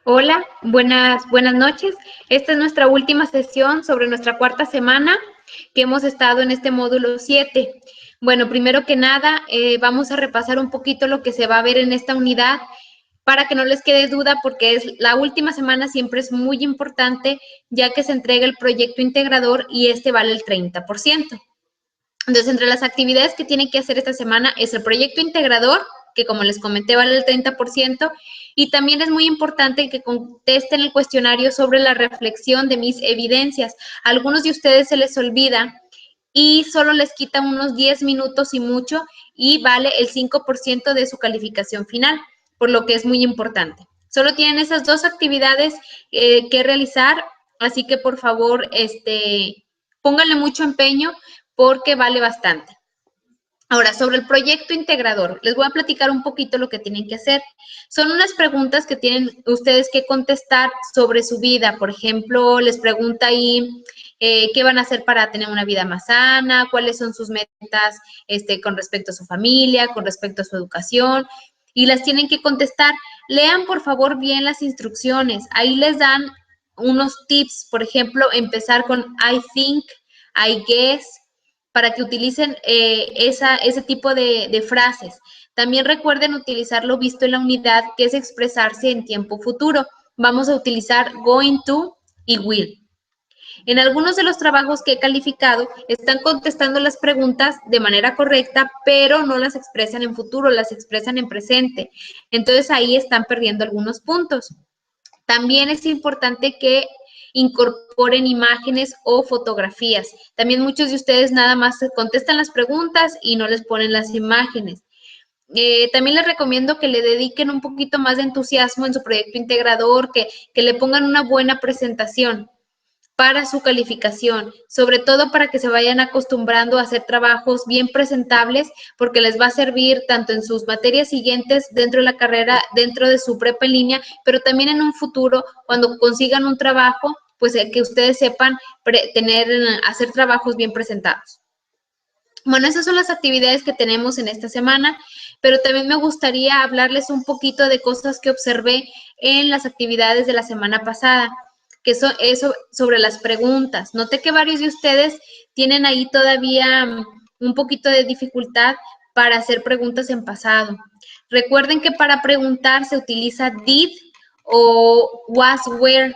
Hola, buenas noches. Esta es nuestra última sesión sobre nuestra cuarta semana que hemos estado en este módulo 7. Bueno, primero que nada, vamos a repasar un poquito lo que se va a ver en esta unidad para que no les quede duda, porque es la última semana, siempre es muy importante, ya que se entrega el proyecto integrador y este vale el 30%. Entonces, entre las actividades que tienen que hacer esta semana es el proyecto integrador, que como les comenté vale el 30%, y también es muy importante que contesten el cuestionario sobre la reflexión de mis evidencias. A algunos de ustedes se les olvida y solo les quita unos 10 minutos y mucho, y vale el 5% de su calificación final, por lo que es muy importante. Solo tienen esas dos actividades que realizar, así que por favor, pónganle mucho empeño porque vale bastante. Ahora, sobre el proyecto integrador, les voy a platicar un poquito lo que tienen que hacer. Son unas preguntas que tienen ustedes que contestar sobre su vida. Por ejemplo, les pregunta ahí qué van a hacer para tener una vida más sana, cuáles son sus metas con respecto a su familia, con respecto a su educación, y las tienen que contestar. Lean, por favor, bien las instrucciones. Ahí les dan unos tips, por ejemplo, empezar con I think, I guess, para que utilicen ese tipo de frases. También recuerden utilizar lo visto en la unidad, que es expresarse en tiempo futuro. Vamos a utilizar going to y will. En algunos de los trabajos que he calificado, están contestando las preguntas de manera correcta, pero no las expresan en futuro, las expresan en presente. Entonces ahí están perdiendo algunos puntos. También es importante que incorporen imágenes o fotografías. También muchos de ustedes nada más contestan las preguntas y no les ponen las imágenes. También les recomiendo que le dediquen un poquito más de entusiasmo en su proyecto integrador, que le pongan una buena presentación para su calificación, sobre todo para que se vayan acostumbrando a hacer trabajos bien presentables, porque les va a servir tanto en sus materias siguientes dentro de la carrera, dentro de su prepa en línea, pero también en un futuro, cuando consigan un trabajo, pues que ustedes sepan hacer trabajos bien presentados. Bueno, esas son las actividades que tenemos en esta semana, pero también me gustaría hablarles un poquito de cosas que observé en las actividades de la semana pasada, que eso sobre las preguntas. Noté que varios de ustedes tienen ahí todavía un poquito de dificultad para hacer preguntas en pasado. Recuerden que para preguntar se utiliza did o was, were.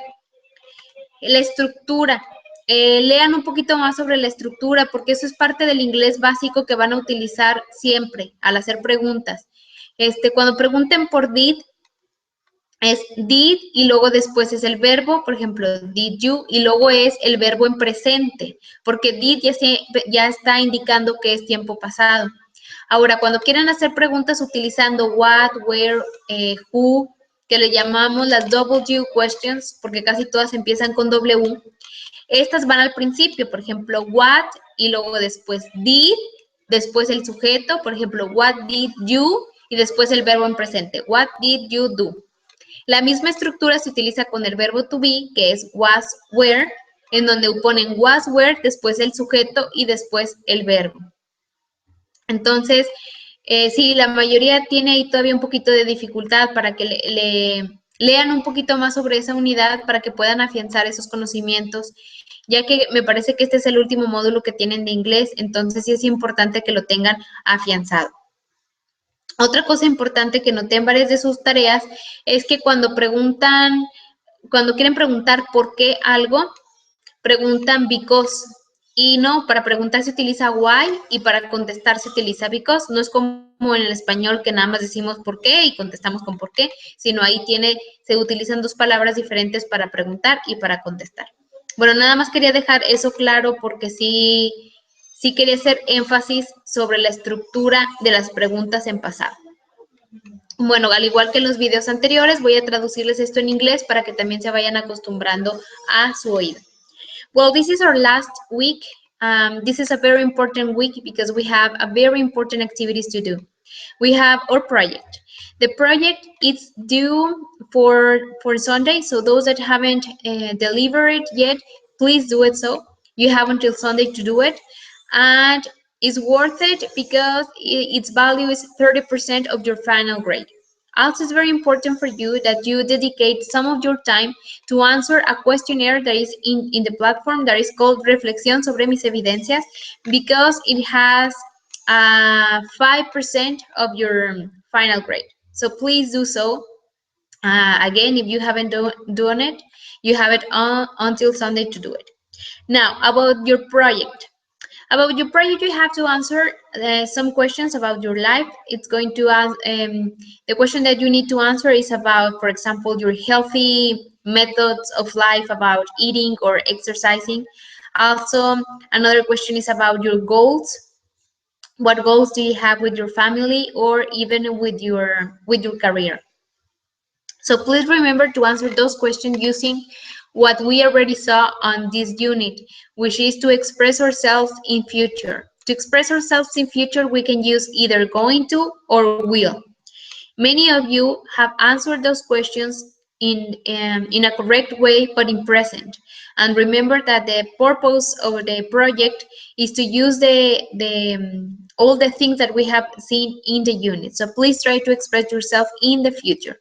La estructura. Lean un poquito más sobre la estructura, porque eso es parte del inglés básico que van a utilizar siempre al hacer preguntas. Cuando pregunten por did, es did y luego después es el verbo, por ejemplo, did you, y luego es el verbo en presente, porque did ya está indicando que es tiempo pasado. Ahora, cuando quieran hacer preguntas utilizando what, where, who, que le llamamos las W questions, porque casi todas empiezan con W, estas van al principio, por ejemplo, what, y luego después did, después el sujeto, por ejemplo, what did you, y después el verbo en presente, what did you do. La misma estructura se utiliza con el verbo to be, que es was, were, en donde ponen was, were, después el sujeto y después el verbo. Entonces, sí, la mayoría tiene ahí todavía un poquito de dificultad para que lean un poquito más sobre esa unidad para que puedan afianzar esos conocimientos, ya que me parece que este es el último módulo que tienen de inglés, entonces sí es importante que lo tengan afianzado. Otra cosa importante que noté en varias de sus tareas es que cuando quieren preguntar por qué algo, preguntan because. Y no, para preguntar se utiliza why y para contestar se utiliza because. No es como en el español que nada más decimos por qué y contestamos con por qué, sino ahí se utilizan dos palabras diferentes para preguntar y para contestar. Bueno, nada más quería dejar eso claro porque sí quería hacer énfasis sobre la estructura de las preguntas en pasado. Bueno, al igual que en los videos anteriores, voy a traducirles esto en inglés para que también se vayan acostumbrando a su oído. Well, this is our last week. This is a very important week because we have a very important activities to do. We have our project. The project is due for Sunday, so those that haven't delivered it yet, please do it so. You have until Sunday to do it. And it's worth it because its value is 30% of your final grade. Also, it's very important for you that you dedicate some of your time to answer a questionnaire that is in the platform that is called Reflexión sobre mis evidencias, because it has 5% of your final grade. So please do so. Again, if you haven't done it, you have it until Sunday to do it. Now, about your project. About your project, you have to answer some questions about your life. It's going to ask, the question that you need to answer is about, for example, your healthy methods of life, about eating or exercising. Also, another question is about your goals. What goals do you have with your family or even with your career? So please remember to answer those questions using what we already saw on this unit, which is to express ourselves in future. To express ourselves in future, we can use either going to or will. Many of you have answered those questions in a correct way, but in present. And remember that the purpose of the project is to use all the things that we have seen in the unit. So please try to express yourself in the future.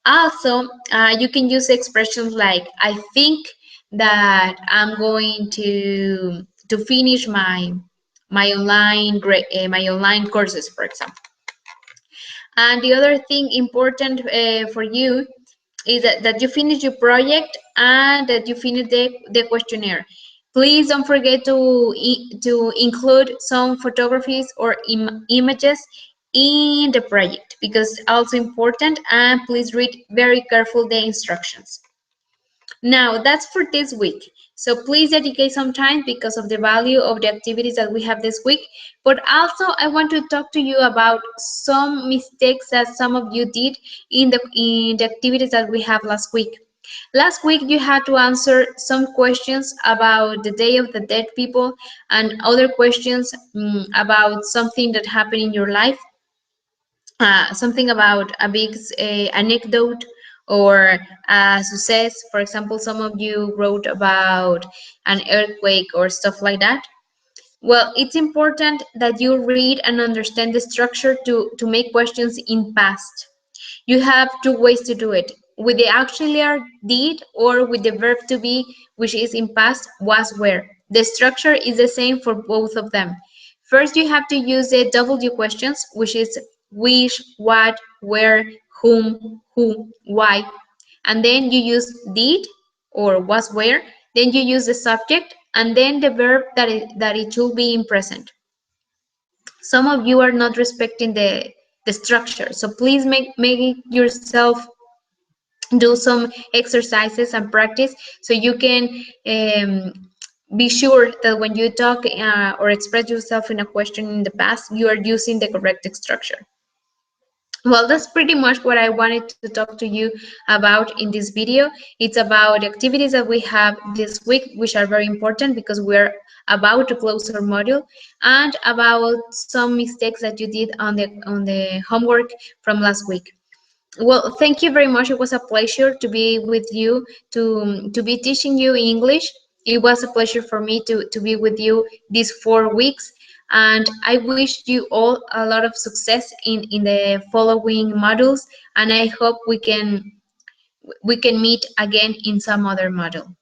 Also, you can use expressions like I think that I'm going to finish my online courses, for example. And the other thing important for you is that you finish your project and that you finish the questionnaire. Please don't forget to include some photographies or images in the project, because also important, and please read very carefully the instructions. Now, that's for this week. So please dedicate some time because of the value of the activities that we have this week. But also, I want to talk to you about some mistakes that some of you did in the activities that we have last week. Last week, you had to answer some questions about the Day of the Dead people and other questions about something that happened in your life. Something about a big anecdote or a success. For example, some of you wrote about an earthquake or stuff like that. Well, it's important that you read and understand the structure to make questions in past. You have two ways to do it, with the auxiliary did or with the verb to be, which is in past, was, were. The structure is the same for both of them. First, you have to use the W questions, which is which, what, where, whom, who, why. And then you use did or was, where. Then you use the subject and then the verb that it should be in present. Some of you are not respecting the structure, so please make yourself do some exercises and practice so you can be sure that when you talk or express yourself in a question in the past, you are using the correct structure. Well, that's pretty much what I wanted to talk to you about in this video. It's about the activities that we have this week, which are very important because we're about to close our module, and about some mistakes that you did on the homework from last week. Well, thank you very much. It was a pleasure to be with you, to be teaching you English. It was a pleasure for me to be with you these 4 weeks. And I wish you all a lot of success in the following modules. And I hope we can meet again in some other module.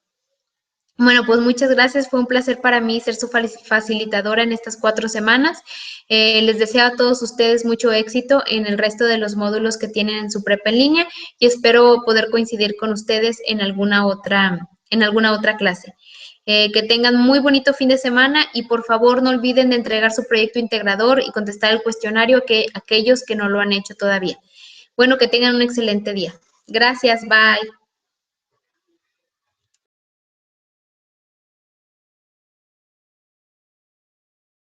Bueno, pues muchas gracias. Fue un placer para mí ser su facilitadora en estas 4 semanas. Les deseo a todos ustedes mucho éxito en el resto de los módulos que tienen en su prepa en línea y espero poder coincidir con ustedes en alguna otra clase. Que tengan muy bonito fin de semana y por favor no olviden de entregar su proyecto integrador y contestar el cuestionario a aquellos que no lo han hecho todavía. Bueno, que tengan un excelente día. Gracias, bye.